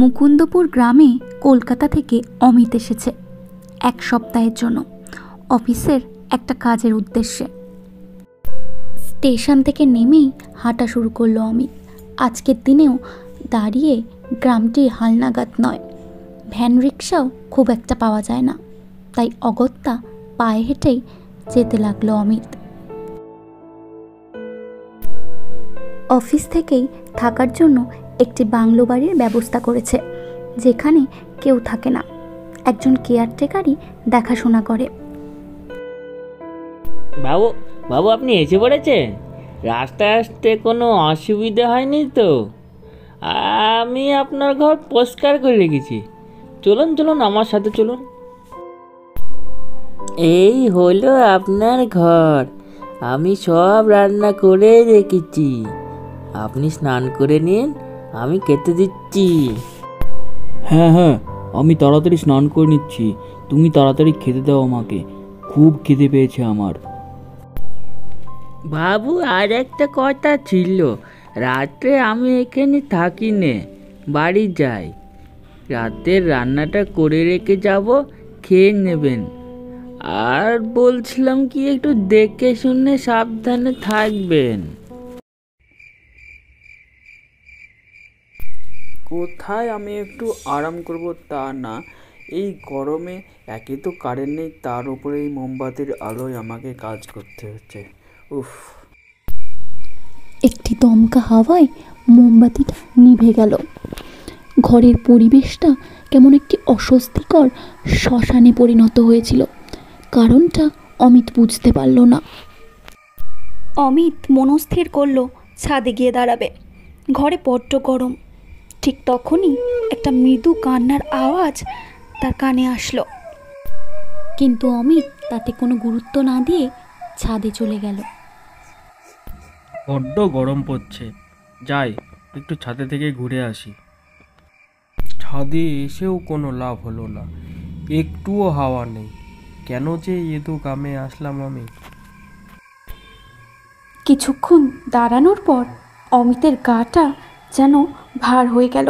মুকুন্দপুর গ্রামে কলকাতা থেকে অমিত এসেছে 1 সপ্তাহের জন্য অফিসের একটা কাজের উদ্দেশ্যে। স্টেশন থেকে নেমেই হাঁটা শুরু করলো অমিত। আজকের দিনেও দাঁড়িয়ে গ্রামটি হালনাগাদ নয়, ভ্যান রিক্সাও খুব একটা পাওয়া যায় না, তাই অগত্যা পায়ে হেঁটেই যেতে লাগলো অমিত। অফিস থেকেই থাকার জন্য একটি বাংলো বাড়ির ব্যবস্থা করেছে, যেখানে কেউ থাকে না, একজন কেয়ারটেকারই দেখাশোনা করে। বাবু বাবু আপনি এসে পড়েছেন? রাস্তায় আসতে কোনো অসুবিধা হয়নি তো? আমি আপনার ঘর পরিষ্কার করে রেখেছি, চলুন চলুন আমার সাথে চলুন। এই হলো আপনার ঘর, আমি সব রান্না করে রেখেছি, আপনি স্নান করে নিন, আমি খেতে দিচ্ছি। হ্যাঁ হ্যাঁ, আমি তাড়াতাড়ি স্নান করে নিচ্ছি, তুমি তাড়াতাড়ি খেতে দাও আমাকে, খুব খিদে পেয়েছে আমার। বাবু আর একটা কথা ছিল, রাত্রে আমি এখানে থাকি নে, বাড়ি যাই, রাতের রান্নাটা করে রেখে যাব, খেয়ে নেবেন। আর বলছিলাম কি, একটু দেখে শুনে সাবধানে থাকবেন। কোথায় আমি একটু আরাম করব তা না, এই গরমে একে তো কারেন্ট নেই, তার উপরে এই মোমবাতির আলোয় আমাকে কাজ করতে হচ্ছে। উফ। একটি দমকা হাওয়ায় মোমবাতিটা নিভে গেল। ঘরের পরিবেশটা কেমন একটি অস্বস্তিকর শ্মশানে পরিণত হয়েছিল। কারণটা অমিত বুঝতে পারল না। অমিত মনস্থির করলো ছাদে গিয়ে দাঁড়াবে। ঘরে বড্ড গরম। ঠিক তখনই একটা মৃদু কান্নার আওয়াজ তার কানে আসলো, কিন্তু অমিত তাতে কোনো গুরুত্ব না দিয়ে ছাদে চলে গেল। বড্ড গরম পড়ছে, যাই একটু ছাদে থেকে ঘুরে আসি। ছাদে এসেও কোনো লাভ হলো না, একটুও হাওয়া নেই। কেন যে এতো গ্রামে আসলাম আমি। কিছুক্ষণ দাঁড়ানোর পর অমিতের গাটা যেন ভার হয়ে গেল।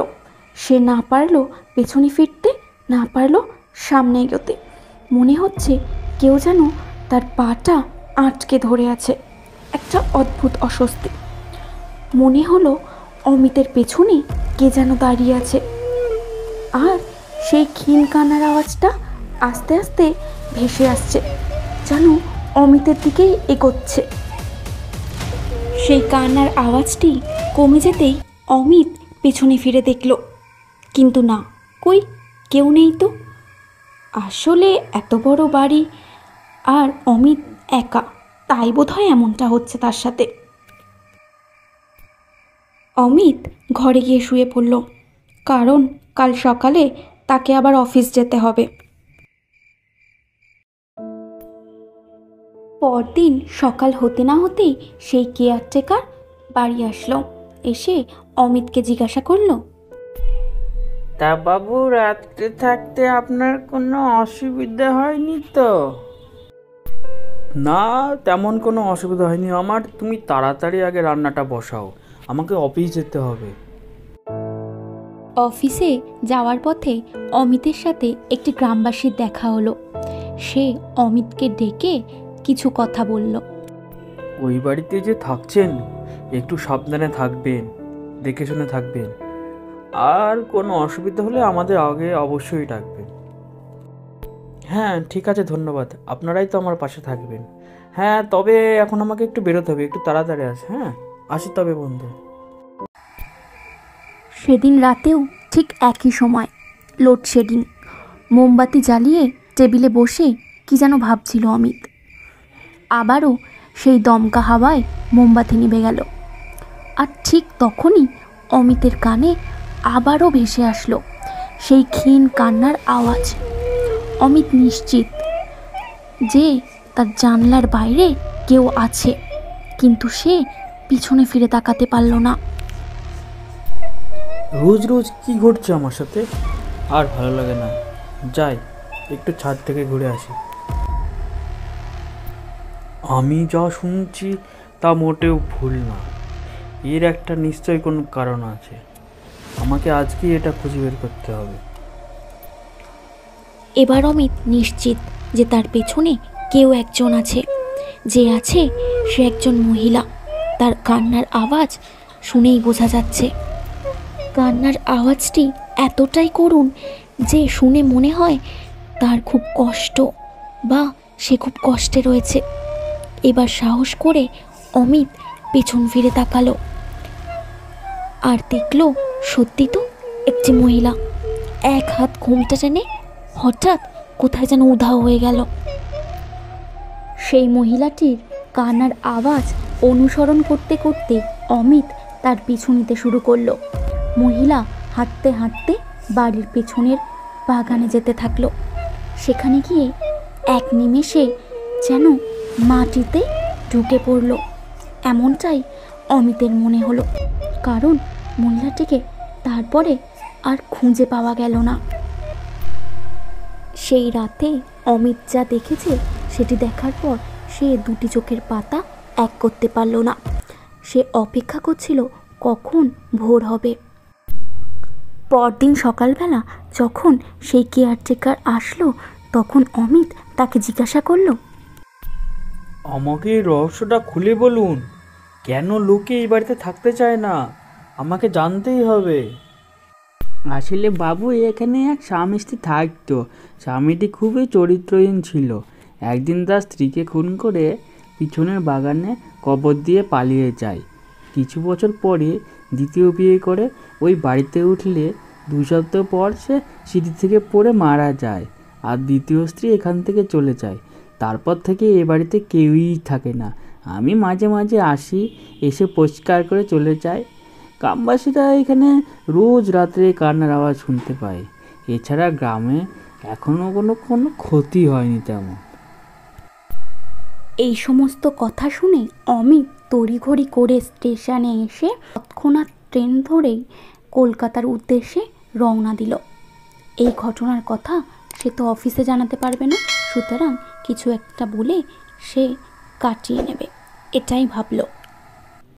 সে না পারল পেছনে ফিরতে, না পারল সামনে এগোতে। মনে হচ্ছে কেউ যেন তার পাটা আটকে ধরে আছে। একটা অদ্ভুত অস্বস্তি। মনে হলো অমিতের পেছনে কে যেন দাঁড়িয়ে আছে, আর সেই ক্ষীণ কান্নার আওয়াজটা আস্তে আস্তে ভেসে আসছে, যেন অমিতের দিকেই এগোচ্ছে। সেই কান্নার আওয়াজটি কমে যেতেই অমিত পেছনে ফিরে দেখল, কিন্তু না, কই কেউ নেই তো। আসলে এত বড় বাড়ি আর অমিত একা, তাই বোধহয় এমনটা হচ্ছে তার সাথে। অমিত ঘরে গিয়ে শুয়ে পড়ল, কারণ কাল সকালে তাকে আবার অফিস যেতে হবে। পরদিন সকাল হতে না হতেই সেই কেয়ারটেকার বাড়ি আসলো। এসে অমিতকে জিজ্ঞাসা করলো, তা বাবু, রাত্রে থাকতে আপনার কোনো অসুবিধা হয়নি তো? না, তেমন কোনো অসুবিধা হয়নি আমার। তুমি তাড়াতাড়ি আগে রান্নাটা বসাও, আমাকে অফিস যেতে হবে। অফিসে যাওয়ার পথে অমিতের সাথে একটি গ্রামবাসীর দেখা হলো। সে অমিতকে ডেকে কিছু কথা বলল। ওই বাড়িতে যে থাকছেন, একটু সাবধানে থাকবেন, দেখে শুনে থাকবেন, আর কোনো অসুবিধা হলে আমাদের আগে অবশ্যই ডাকবেন। হ্যাঁ ঠিক আছে, ধন্যবাদ, আপনারাই তো আমার পাশে থাকবেন। হ্যাঁ, তবে এখন আমাকে একটু বেরোতে হবে, একটু তাড়াতাড়ি আসে। হ্যাঁ, আসি তবে বন্ধু। সেদিন রাতেও ঠিক একই সময় লোডশেডিং। মোমবাতি জ্বালিয়ে টেবিলে বসে কি যেন ভাবছিল অমিত। আবারও সেই দমকা হাওয়ায় মোমবাতি নিভে গেল, আর ঠিক তখনই অমিতের কানে আবারও ভেসে আসলো সেই ক্ষীণ কান্নার আওয়াজ। অমিত নিশ্চিত যে তার জানলার বাইরে কেউ আছে, কিন্তু সে পিছনে ফিরে তাকাতে পারল না। রোজ রোজ কি ঘটছে আমার সাথে, আর ভালো লাগে না। যাই একটু ছাদ থেকে ঘুরে আসি। আমি যা শুনছি তা মোটেও ভুল না, এর একটা নিশ্চয়ই কোনো কারণ আছে। আমাকে আজকেই এটা খুঁজে বের করতে হবে। এবার অমিত নিশ্চিত যে তার পেছনে কেউ একজন আছে, যে আছে সে একজন মহিলা। তার কান্নার আওয়াজ শুনেই বোঝা যাচ্ছে। কান্নার আওয়াজটি এতটাই করুণ যে শুনে মনে হয় তার খুব কষ্ট বা সে খুব কষ্টে রয়েছে। এবার সাহস করে অমিত পেছন ফিরে তাকালো আর দেখল সত্যি তো একটি মহিলা এক হাত ঘোমটা টেনে হঠাৎ কোথায় যেন উধাও হয়ে গেল। সেই মহিলাটির কান্নার আওয়াজ অনুসরণ করতে করতে অমিত তার পিছু নিতে শুরু করলো। মহিলা হাঁটতে হাঁটতে বাড়ির পেছনের বাগানে যেতে থাকলো। সেখানে গিয়ে এক নিমেষে যেন মাটিতে ঢুকে পড়ল, এমনটাই অমিতের মনে হলো। কারণ মহিলাটিকে তারপরে আর খুঁজে পাওয়া গেল না। সেই রাতে অমিত যা দেখেছে সেটি দেখার পর সে দুটি চোখের পাতা এক করতে পারল না। সে অপেক্ষা করছিল কখন ভোর হবে। পরদিন সকালবেলা যখন সেই কেয়ারটেকার আসলো তখন অমিত তাকে জিজ্ঞাসা করলো, আমাকে এই রহস্যটা খুলে বলুন, কেন লোকে এই বাড়িতে থাকতে চায় না? আমাকে জানতেই হবে। আসলে বাবু, এখানে এক স্বামী স্ত্রী থাকতো। স্বামীটি খুবই চরিত্রহীন ছিল। একদিন তার স্ত্রীকে খুন করে পিছনের বাগানে কবর দিয়ে পালিয়ে যায়। কিছু বছর পরে দ্বিতীয় বিয়ে করে ওই বাড়িতে উঠলে 2 সপ্তাহ পর সে সিঁড়ি থেকে পড়ে মারা যায়। আর দ্বিতীয় স্ত্রী এখান থেকে চলে যায়। তারপর থেকে এ বাড়িতে কেউই থাকে না। আমি মাঝে মাঝে আসি, এসে পরিষ্কার করে চলে যাই। গ্রামবাসীরা এখানে রোজ রাত্রে কান্নার আওয়াজ শুনতে পায়। এছাড়া গ্রামে এখনও কোনো ক্ষতি হয়নি তেমন। এই সমস্ত কথা শুনে অমিত তড়িঘড়ি করে স্টেশনে এসে তৎক্ষণাৎ ট্রেন ধরেই কলকাতার উদ্দেশ্যে রওনা দিল। এই ঘটনার কথা সে তো অফিসে জানাতে পারবে না, সুতরাং কিছু একটা বলে সে কাটিয়ে নেবে, এটাই ভাবলো।